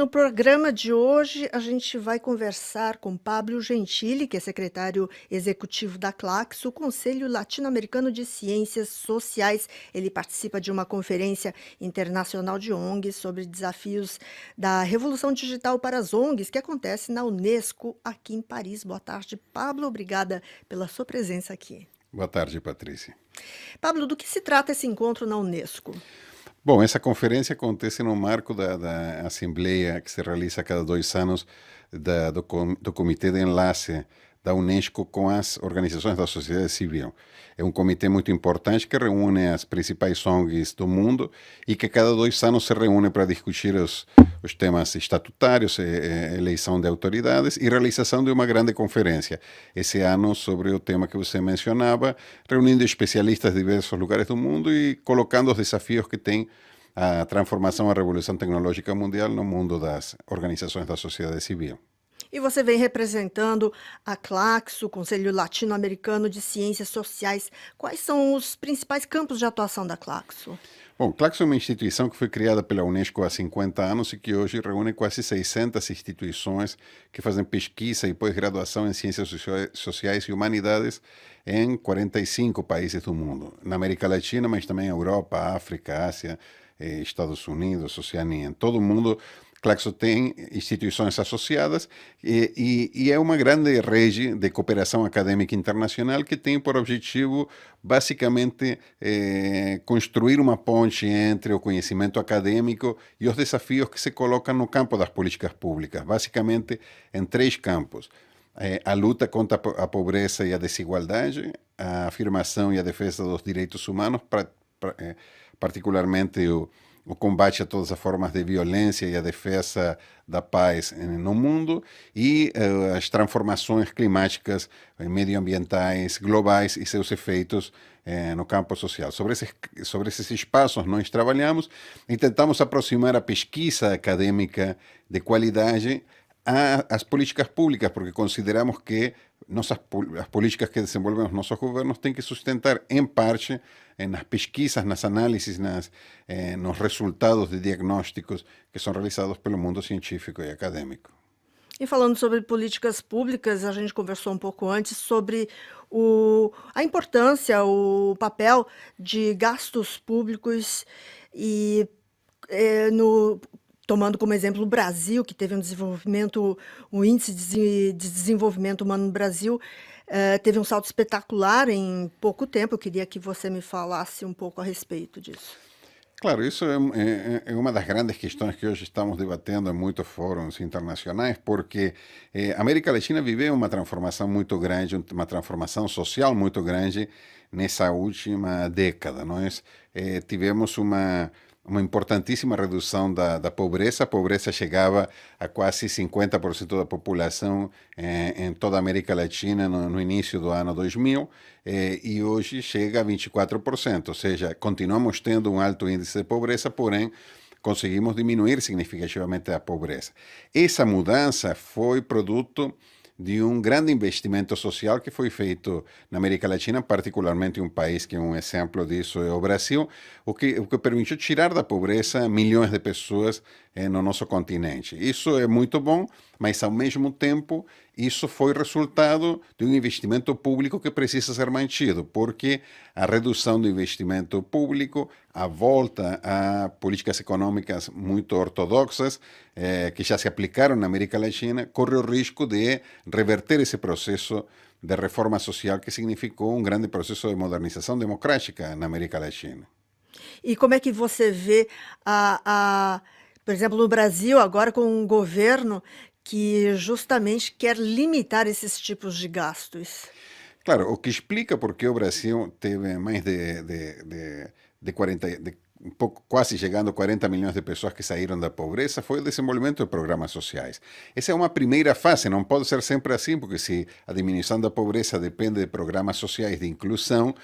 No programa de hoje, a gente vai conversar com Pablo Gentili, que é secretário executivo da Claxo, o Conselho Latino-Americano de Ciências Sociais. Ele participa de uma conferência internacional de ONGs sobre desafios da revolução digital para as ONGs, que acontece na Unesco, aqui em Paris. Boa tarde, Pablo. Obrigada pela sua presença aqui. Boa tarde, Patrícia. Pablo, do que se trata esse encontro na Unesco? Bom, essa conferência acontece no marco da Assembleia que se realiza a cada 2 anos do Comitê de Enlace da Unesco com as organizações da sociedade civil. É um comitê muito importante que reúne as principais ONGs do mundo e que a cada 2 anos se reúne para discutir os temas estatutários, eleição de autoridades e realização de uma grande conferência. Esse ano sobre o tema que você mencionava, reunindo especialistas de diversos lugares do mundo e colocando os desafios que tem a transformação, a revolução tecnológica mundial no mundo das organizações da sociedade civil. E você vem representando a Claxo, o Conselho Latino-Americano de Ciências Sociais. Quais são os principais campos de atuação da Claxo? Bom, Claxo é uma instituição que foi criada pela Unesco há 50 anos e que hoje reúne quase 600 instituições que fazem pesquisa e pós-graduação em ciências sociais e humanidades em 45 países do mundo. Na América Latina, mas também Europa, África, Ásia, Estados Unidos, Oceania. Em todo o mundo, Claxo tem instituições associadas e é uma grande rede de cooperação acadêmica internacional que tem por objetivo, basicamente, construir uma ponte entre o conhecimento acadêmico e os desafios que se colocam no campo das políticas públicas, basicamente em 3 campos. A luta contra a pobreza e a desigualdade, a afirmação e a defesa dos direitos humanos, particularmente o combate a todas as formas de violência e a defesa da paz no mundo e as transformações climáticas, medioambientais, globais e seus efeitos no campo social. Sobre esses espaços nós trabalhamos e tentamos aproximar a pesquisa acadêmica de qualidade às políticas públicas, porque consideramos que as políticas que desenvolvem os nossos governos têm que sustentar, em parte, nas pesquisas, nas análises, nos resultados de diagnósticos que são realizados pelo mundo científico e acadêmico. E falando sobre políticas públicas, a gente conversou um pouco antes sobre a importância, o papel de gastos públicos e tomando como exemplo o Brasil, que teve um índice de desenvolvimento humano no Brasil, teve um salto espetacular em pouco tempo. Eu queria que você me falasse um pouco a respeito disso. Claro, isso é uma das grandes questões que hoje estamos debatendo em muitos fóruns internacionais, porque a América Latina viveu uma transformação muito grande, uma transformação social muito grande nessa última década. Nós tivemos uma importantíssima redução da pobreza. A pobreza chegava a quase 50% da população em toda a América Latina no início do ano 2000 e hoje chega a 24%, ou seja, continuamos tendo um alto índice de pobreza, porém conseguimos diminuir significativamente a pobreza. Essa mudança foi produto de um grande investimento social que foi feito na América Latina, particularmente um país que é um exemplo disso é o Brasil, o que permitiu tirar da pobreza milhões de pessoas no nosso continente. Isso é muito bom, mas ao mesmo tempo isso foi resultado de um investimento público que precisa ser mantido, porque a redução do investimento público, a volta a políticas econômicas muito ortodoxas, que já se aplicaram na América Latina, corre o risco de reverter esse processo de reforma social que significou um grande processo de modernização democrática na América Latina. E como é que você vê, por exemplo, no Brasil, agora com um governo que justamente quer limitar esses tipos de gastos? Claro, o que explica por que o Brasil teve mais de 40, um pouco, quase chegando a 40 milhões de pessoas que saíram da pobreza foi o desenvolvimento de programas sociais. Essa é uma primeira fase, não pode ser sempre assim, porque se a diminuição da pobreza depende de programas sociais de inclusão,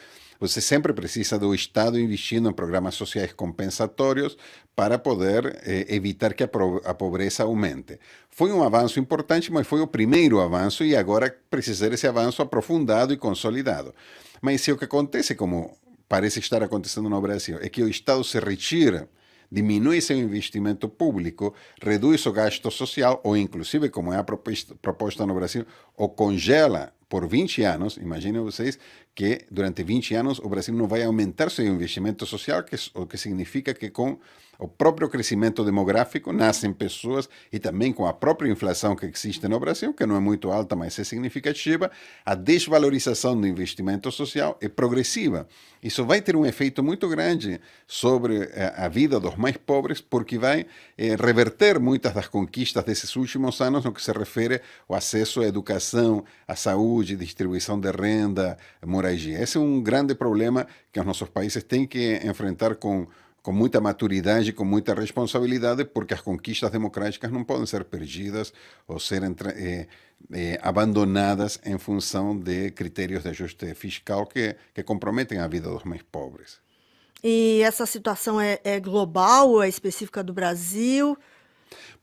você sempre precisa do Estado investindo em programas sociais compensatórios para poder evitar que a pobreza aumente. Foi um avanço importante, mas foi o primeiro avanço e agora precisa ser esse avanço aprofundado e consolidado. Mas se o que acontece, como parece estar acontecendo no Brasil, é que o Estado se retira diminui seu investimento público, reduz o gasto social ou, inclusive, como é a proposta no Brasil, o congela por 20 anos. Imaginem vocês que durante 20 anos o Brasil não vai aumentar seu investimento social, o que significa que com o próprio crescimento demográfico nascem pessoas e também com a própria inflação que existe no Brasil, que não é muito alta, mas é significativa, a desvalorização do investimento social é progressiva. Isso vai ter um efeito muito grande sobre a vida dos mais pobres, porque vai reverter muitas das conquistas desses últimos anos no que se refere ao acesso à educação, à saúde, distribuição de renda, moradia. Esse é um grande problema que os nossos países têm que enfrentar com muita maturidade, com muita responsabilidade, porque as conquistas democráticas não podem ser perdidas ou ser abandonadas em função de critérios de ajuste fiscal que comprometem a vida dos mais pobres. E essa situação é global ou é específica do Brasil?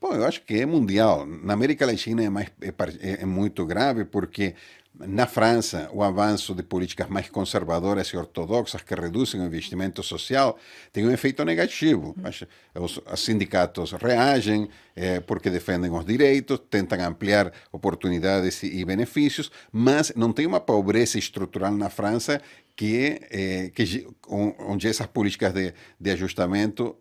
Bom, eu acho que é mundial. Na América Latina é muito grave porque na França o avanço de políticas mais conservadoras e ortodoxas que reduzem o investimento social tem um efeito negativo. Os sindicatos reagem porque defendem os direitos, tentam ampliar oportunidades e benefícios, mas não tem uma pobreza estrutural na França onde essas políticas de ajustamento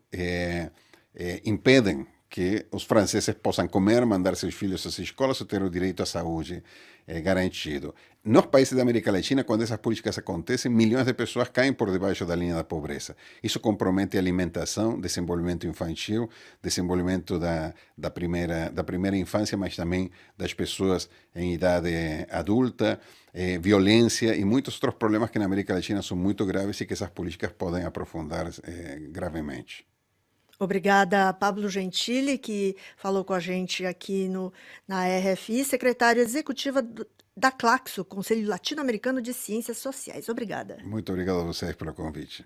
impedem que os franceses possam comer, mandar seus filhos às escolas ou ter o direito à saúde garantido. Nos países da América Latina, quando essas políticas acontecem, milhões de pessoas caem por debaixo da linha da pobreza. Isso compromete a alimentação, desenvolvimento infantil, desenvolvimento da primeira infância, mas também das pessoas em idade adulta, violência e muitos outros problemas que na América Latina são muito graves e que essas políticas podem aprofundar gravemente. Obrigada, Pablo Gentili, que falou com a gente aqui na RFI, secretária executiva da Claxo, Conselho Latino-Americano de Ciências Sociais. Obrigada. Muito obrigado a vocês pelo convite.